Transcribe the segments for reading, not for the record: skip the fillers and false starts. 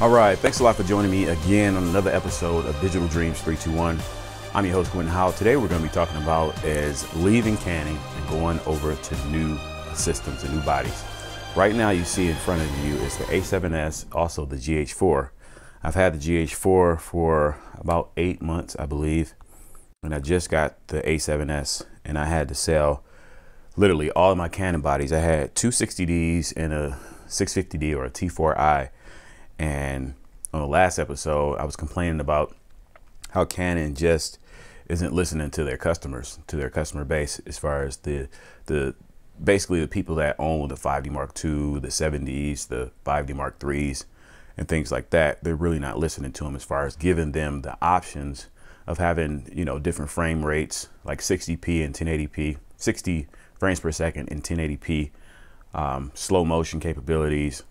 All right, thanks a lot for joining me again on another episode of Digital Dreams 321. I'm your host, Quentin Howell. Today we're going to be talking about is leaving Canon and going over to new systems and new bodies. Right now you see in front of you is the a7s, also the Gh4. I've had the Gh4 for about 8 months, I believe, and I just got the a7s, and I had to sell literally all of my Canon bodies. I had two 60Ds and a 650D or a T4i. And on the last episode, I was complaining about how Canon just isn't listening to their customers, to their customer base, as far as basically the people that own the 5D Mark II, the 7Ds, the 5D Mark IIIs, and things like that. They're really not listening to them as far as giving them the options of having, you know, different frame rates like 60p and 1080p, 60 frames per second in 1080p, slow motion capabilities.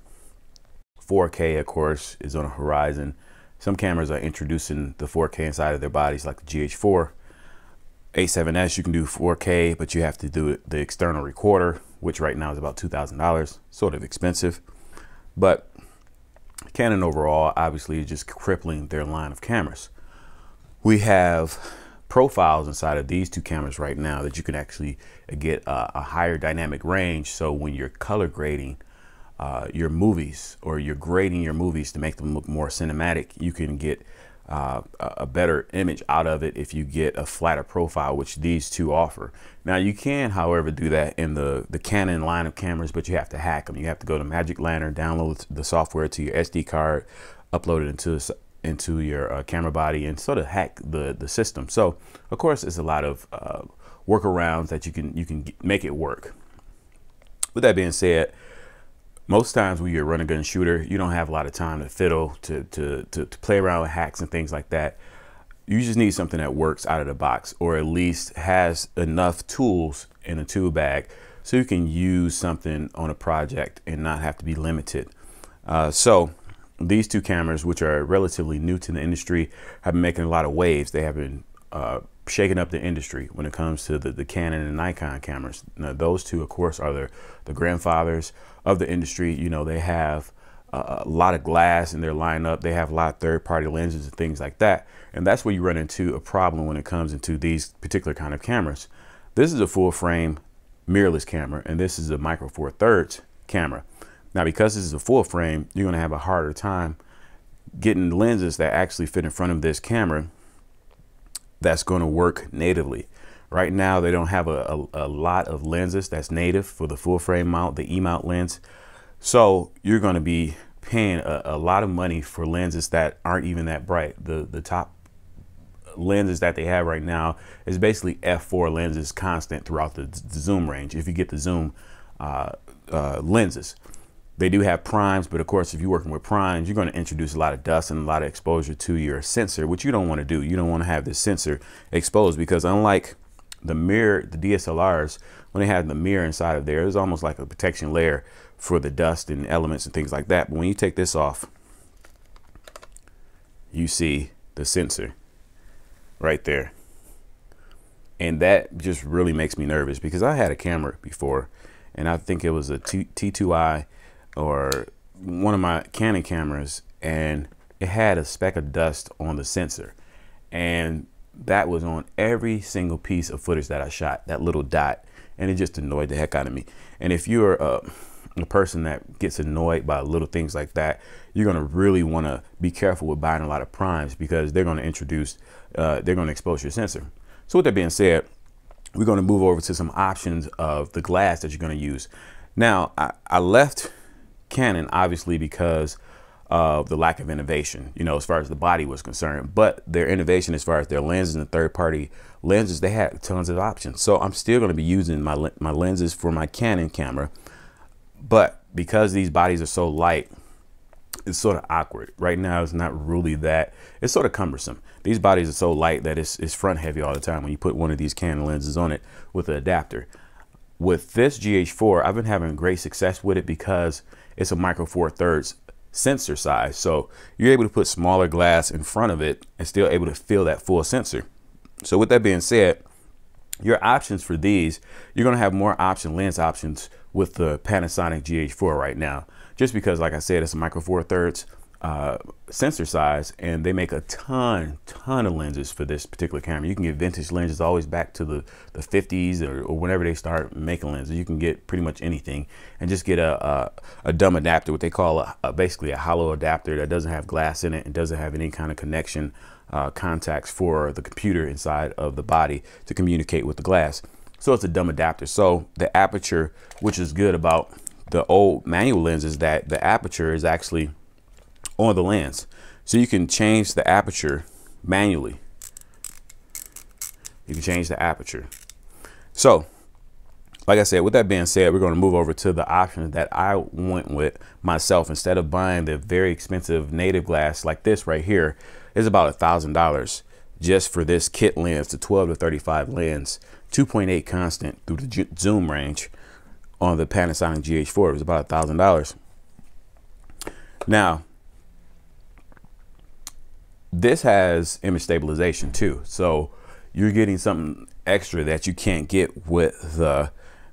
4K, of course, is on the horizon. Some cameras are introducing the 4K inside of their bodies, like the Gh4. A7s, you can do 4K, but you have to do the external recorder, which right now is about $2,000, sort of expensive. But Canon overall, obviously, is just crippling their line of cameras. We have profiles inside of these two cameras right now that you can actually get a higher dynamic range. So when you're color grading your movies, or you're grading your movies to make them look more cinematic, you can get a better image out of it if you get a flatter profile, which these two offer. Now you can, however, do that in the Canon line of cameras, but you have to hack them. You have to go to Magic Lantern, download the software to your SD card, upload it into your camera body, and sort of hack the system. So of course there's a lot of workarounds that you can make it work. With that being said, most times when you're a run and gun shooter, you don't have a lot of time to fiddle, to play around with hacks and things like that. You just need something that works out of the box, or at least has enough tools in a tool bag so you can use something on a project and not have to be limited. So these two cameras, which are relatively new to the industry, have been making a lot of waves. They have been shaking up the industry when it comes to the Canon and Nikon cameras. Now, those two, of course, are the grandfathers of the industry. You know, they have a lot of glass in their lineup. They have a lot of third-party lenses and things like that. And that's where you run into a problem when it comes into these particular kind of cameras. This is a full-frame mirrorless camera, and this is a micro four thirds camera. Now, because this is a full frame, you're going to have a harder time getting lenses that actually fit in front of this camera that's going to work natively. Right now, they don't have a lot of lenses that's native for the full frame mount, the E-mount lens. So you're going to be paying a lot of money for lenses that aren't even that bright. The top lenses that they have right now is basically f4 lenses constant throughout the zoom range, if you get the zoom lenses. They do have primes, but of course, if you're working with primes, you're going to introduce a lot of dust and a lot of exposure to your sensor, which you don't want to do. You don't want to have this sensor exposed, because unlike the mirror, the DSLRs, when they have the mirror inside of there, it's almost like a protection layer for the dust and elements and things like that. But when you take this off, you see the sensor right there. And that just really makes me nervous, because I had a camera before, and I think it was a T2i or one of my Canon cameras, and it had a speck of dust on the sensor, and that was on every single piece of footage that I shot, that little dot, and it just annoyed the heck out of me. And if you're a person that gets annoyed by little things like that, you're going to really want to be careful with buying a lot of primes, because they're going to expose your sensor. So with that being said, we're going to move over to some options of the glass that you're going to use. Now, I left Canon obviously because of the lack of innovation, you know, as far as the body was concerned, but their innovation as far as their lenses and third-party lenses, they had tons of options. So I'm still going to be using my lenses for my Canon camera, but because these bodies are so light, it's sort of awkward. Right now, it's not really that. It's sort of cumbersome. These bodies are so light that it's front heavy all the time when you put one of these Canon lenses on it with an adapter. With this Gh4, I've been having great success with it because it's a micro four thirds sensor size. So you're able to put smaller glass in front of it and still able to feel that full sensor. So with that being said, your options for these, you're going to have more lens options with the Panasonic Gh4 right now, just because, like I said, it's a micro four thirds. sensor size, and they make a ton of lenses for this particular camera. You can get vintage lenses always back to the 50s or whenever they start making lenses. You can get pretty much anything and just get a dumb adapter, what they call basically a hollow adapter that doesn't have glass in it and doesn't have any kind of connection contacts for the computer inside of the body to communicate with the glass. So it's a dumb adapter. So the aperture, which is good about the old manual lens, is that the aperture is actually on the lens. So you can change the aperture manually. You can change the aperture. So like I said, with that being said, we're going to move over to the options that I went with myself. Instead of buying the very expensive native glass like this right here, is about $1,000 just for this kit lens, the 12 to 35 lens, 2.8 constant through the zoom range on the Panasonic Gh4. It was about $1,000. Now, this has image stabilization too, so you're getting something extra that you can't get with the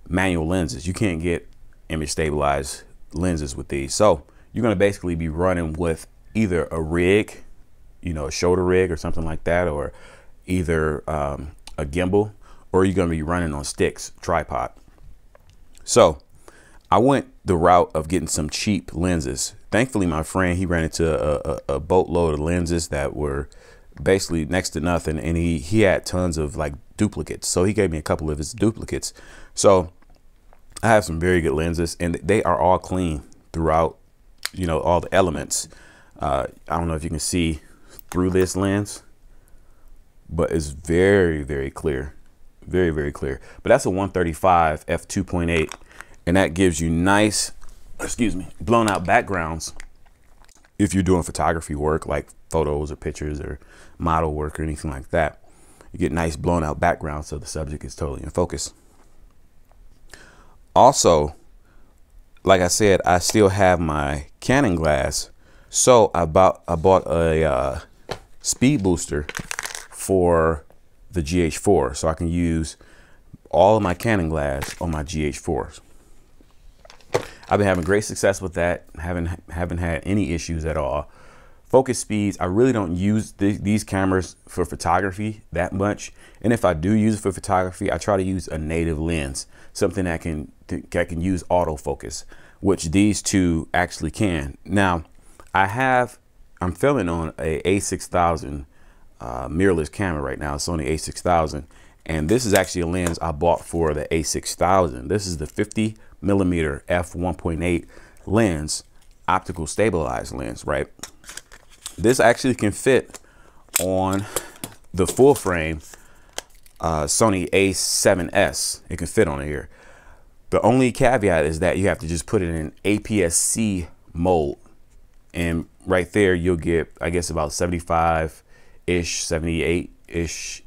manual lenses. You can't get image stabilized lenses with these. So you're going to basically be running with either a rig, you know, a shoulder rig or something like that, or either a gimbal, or you're going to be running on sticks, tripod. So I went the route of getting some cheap lenses. Thankfully, my friend, he ran into a boatload of lenses that were basically next to nothing, and he had tons of like duplicates. So he gave me a couple of his duplicates. So I have some very good lenses, and they are all clean throughout, you know, all the elements. I don't know if you can see through this lens, but it's very clear, very clear. But that's a 135 f2.8, and that gives you nice, excuse me, blown out backgrounds if you're doing photography work like photos or pictures or model work or anything like that. You get nice blown out backgrounds so the subject is totally in focus. Also, like I said, I still have my Canon glass, so I bought a speed booster for the Gh4, so I can use all of my Canon glass on my Gh4s. I've been having great success with that. Haven't had any issues at all. Focus speeds, I really don't use these cameras for photography that much, and if I do use it for photography, I try to use a native lens, something that can use autofocus, which these two actually can. Now, I'm filming on a a6000 mirrorless camera right now, Sony a6000, and this is actually a lens I bought for the a6000. This is the 50mm f1.8 lens, optical stabilized lens, right? This actually can fit on the full frame Sony a7s. It can fit on here. The only caveat is that you have to just put it in APS-C mode, and right there you'll get, I guess, about 75-ish, 78-ish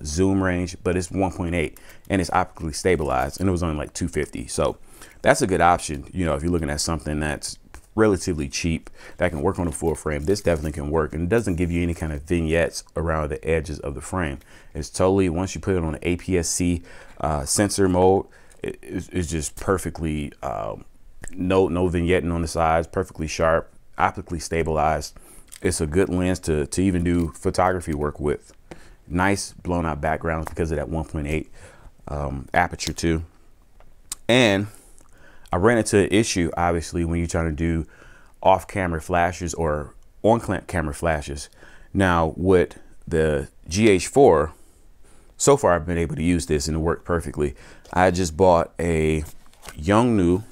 zoom range, but it's 1.8 and it's optically stabilized, and it was only like $250. So that's a good option, you know, if you're looking at something that's relatively cheap that can work on the full frame. This definitely can work, and it doesn't give you any kind of vignettes around the edges of the frame. It's totally, once you put it on the APS-C sensor mode, it's just perfectly no vignetting on the sides, perfectly sharp, optically stabilized. It's a good lens to even do photography work with. Nice blown out backgrounds because of that 1.8 aperture too. And I ran into an issue, obviously, when you're trying to do off-camera flashes or on-camera flashes. Now, with the Gh4, so far I've been able to use this and it worked perfectly. I just bought a Yongnuo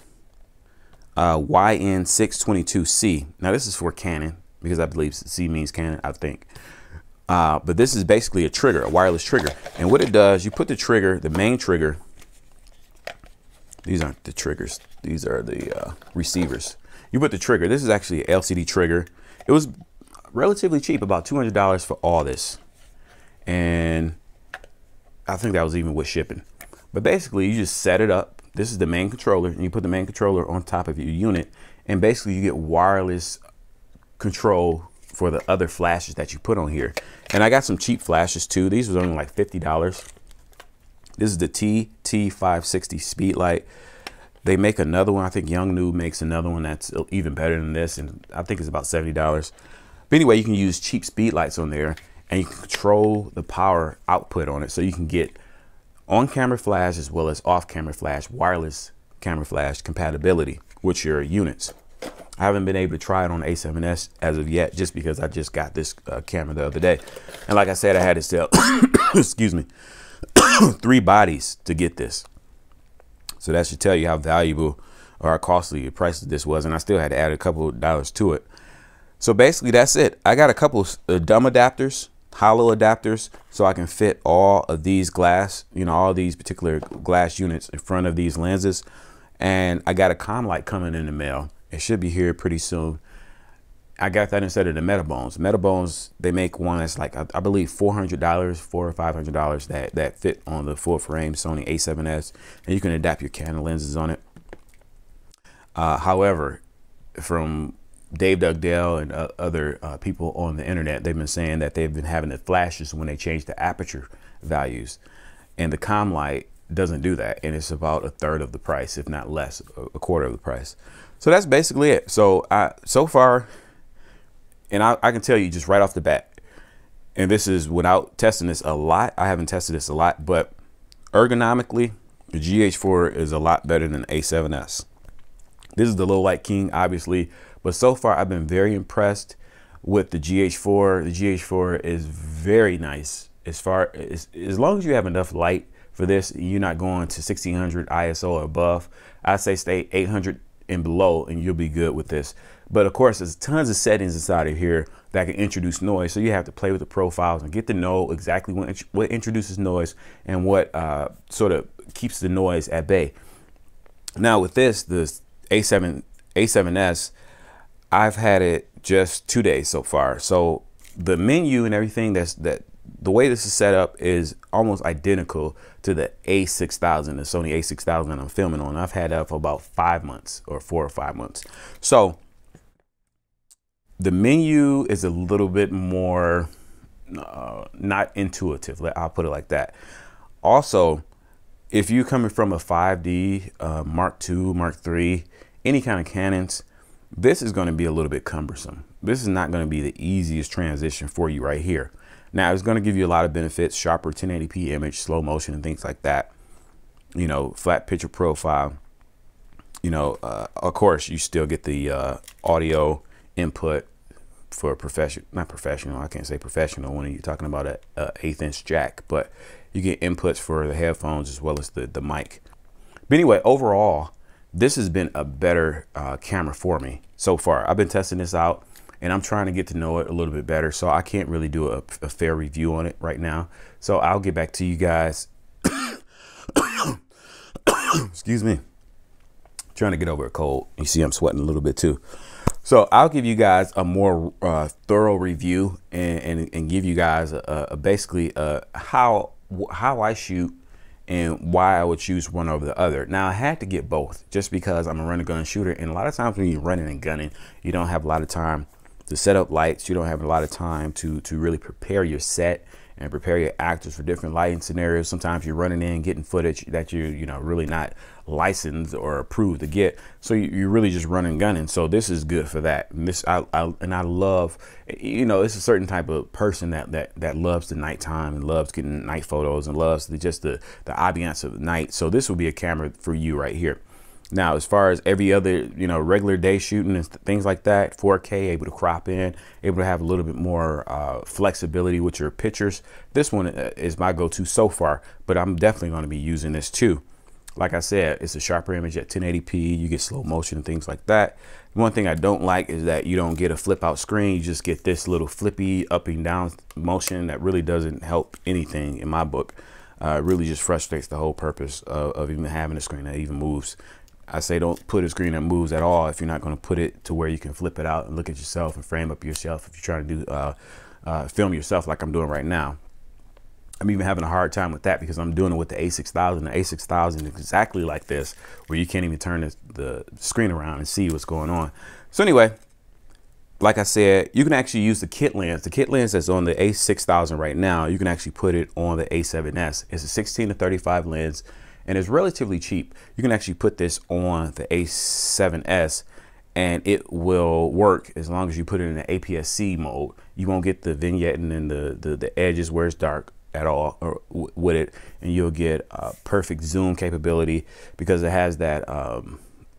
YN622C. Now, this is for Canon, because I believe C means Canon, I think. But this is basically a trigger, a wireless trigger. And what it does, you put the trigger, the main trigger, these aren't the triggers, these are the receivers. You put the trigger, this is actually an LCD trigger. It was relatively cheap, about $200 for all this. And I think that was even with shipping. But basically you just set it up. This is the main controller, and you put the main controller on top of your unit, and basically you get wireless control for the other flashes that you put on here. And I got some cheap flashes too. These was only like $50. This is the TT560 speed light. They make another one. I think Yongnuo makes another one that's even better than this, and I think it's about $70. But anyway, you can use cheap speed lights on there, and you can control the power output on it, so you can get on-camera flash as well as off-camera flash, wireless camera flash compatibility with your units. I haven't been able to try it on the A7S as of yet, just because I just got this camera the other day. And like I said, I had to sell, excuse me, 3 bodies to get this. So that should tell you how valuable or how costly the price of this was. And I still had to add a couple of dollars to it. So basically that's it. I got a couple of dumb adapters, hollow adapters, so I can fit all of these glass, all these particular glass units in front of these lenses. And I got a comm light coming in the mail. It should be here pretty soon. I got that instead of the Metabones. Metabones, they make one that's like, I believe $400, $400 or $500 that fit on the full frame Sony a7s, and you can adapt your Canon lenses on it. However, from Dave Dugdale and other people on the internet, they've been saying that they've been having the flashes when they change the aperture values, and the comm light doesn't do that, and it's about 1/3 of the price, if not less, 1/4 of the price. So that's basically it. So so far, and I can tell you just right off the bat, and this is without testing this a lot. I haven't tested this a lot, but ergonomically, the Gh4 is a lot better than the a7s. This is the low light king, obviously, but so far I've been very impressed with the Gh4. The Gh4 is very nice as long as you have enough light for this. You're not going to 1600 ISO or above. I say stay 800 and below, and you'll be good with this. But of course, there's tons of settings inside of here that can introduce noise. So you have to play with the profiles and get to know exactly what introduces noise and what sort of keeps the noise at bay. Now with this, the A7S, I've had it just 2 days so far. So the menu and everything, the way this is set up is almost identical to the A6000, the Sony A6000 I'm filming on. I've had that for about 5 months, or 4 or 5 months. So the menu is a little bit more not intuitive. I'll put it like that. Also, if you're coming from a 5D, Mark II, Mark III, any kind of Canons, this is going to be a little bit cumbersome. This is not going to be the easiest transition for you right here. Now, it's going to give you a lot of benefits: sharper 1080p image, slow motion, and things like that. Flat picture profile. Of course, you still get the audio input for not professional. I can't say professional when you're talking about a 1/8 inch jack, but you get inputs for the headphones as well as the mic. But anyway, overall, this has been a better camera for me so far. I've been testing this out, and I'm trying to get to know it a little bit better, so I can't really do a fair review on it right now. So I'll get back to you guys. Excuse me. Trying to get over a cold. You see I'm sweating a little bit too. So I'll give you guys a more thorough review and give you guys basically how I shoot and why I would choose one over the other. Now, I had to get both just because I'm a run and gun shooter, and a lot of times when you're running and gunning, you don't have a lot of time to set up lights. You don't have a lot of time to really prepare your set and prepare your actors for different lighting scenarios. Sometimes you're running in getting footage that you're really not licensed or approved to get, so you're really just running gunning. So this is good for that. And this I love, it's a certain type of person that loves the nighttime and loves getting night photos and loves the ambiance of the night. So this will be a camera for you right here. Now, as far as every other, regular day shooting and things like that, 4K, able to crop in, able to have a little bit more flexibility with your pictures, this one is my go-to so far, but I'm definitely going to be using this too. Like I said, it's a sharper image at 1080p. You get slow motion and things like that. One thing I don't like is that you don't get a flip out screen. You just get this little flippy up and down motion that really doesn't help anything in my book. It really just frustrates the whole purpose of even having a screen that even moves. I say don't put a screen that moves at all if you're not going to put it to where you can flip it out and look at yourself and frame up yourself if you're trying to do film yourself like I'm doing right now. I'm even having a hard time with that because I'm doing it with the A6000. The A6000 is exactly like this, where you can't even turn the screen around and see what's going on. So anyway, like I said, you can actually use the kit lens. The kit lens that's on the A6000 right now, you can actually put it on the A7S. It's a 16 to 35 lens. and it's relatively cheap. You can actually put this on the A7S and it will work as long as you put it in the APS-C mode. You won't get the vignetting and the edges where it's dark at all with it, and you'll get perfect zoom capability because it has that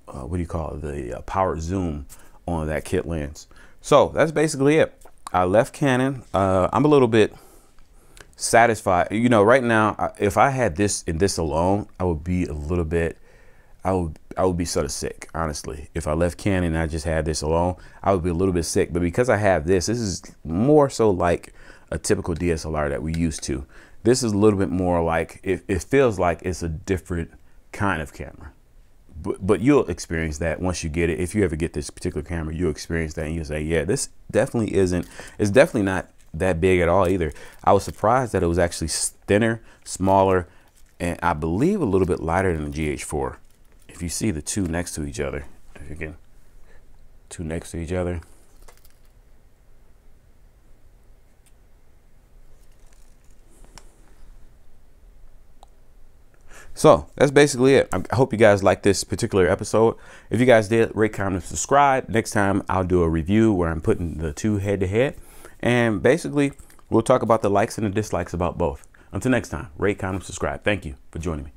what do you call it, the powered zoom on that kit lens. So that's basically it. I left Canon. I'm a little bit satisfied. You know, right now, if I had this in this alone, I would be a little bit, I would be sort of sick, honestly. If I left Canon and I just had this alone, I would be a little bit sick. But because I have this is more so like a typical DSLR that we used to. This is a little bit more like, it feels like it's a different kind of camera. But you'll experience that once you get it. If you ever get this particular camera, you'll experience that and you'll say, yeah, this definitely isn't, it's definitely not that big at all either. I was surprised that it was actually thinner, smaller, and I believe a little bit lighter than the Gh4. If you see the two next to each other, if you can, two next to each other. So that's basically it. I hope you guys like this particular episode. If you guys did, rate, comment, subscribe. Next time I'll do a review where I'm putting the two head to head. And basically we'll talk about the likes and the dislikes about both. Until next time, rate, comment, subscribe. Thank you for joining me.